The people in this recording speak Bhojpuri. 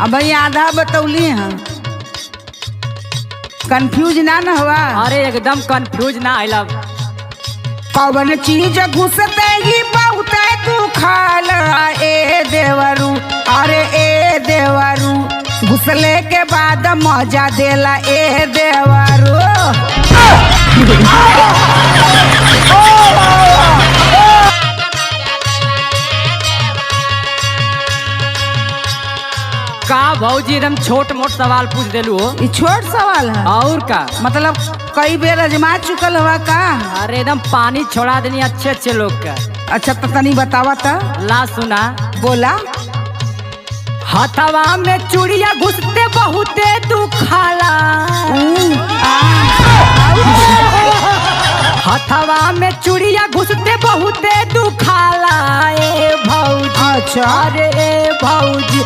अब आधा बतौली हैं, कंफ्यूज ना न हुआ। अरे एकदम कंफ्यूज ना आइला। कौन चीज घुसते ही बहुत तू खाला ए देवरू, अरे ए देवरू घुसले के बाद मजा देला ए देवरू। का भौजी एकदम छोट मोट सवाल पूछ देलू हो। ये छोट सवाल है और का मतलब कई बेर अजमा चुकल हुआ का। अरे एकदम पानी छोड़ा देनी अच्छे अच्छे लोग का। अच्छा तो तनी बतावा था। ला सुना। बोला। हथवा में चूड़िया घुसते बहुते दुखाला। हथवा में चूड़िया घुसते बहुते दुखाला ए भौजी। अच्छा। अरे ए भौजी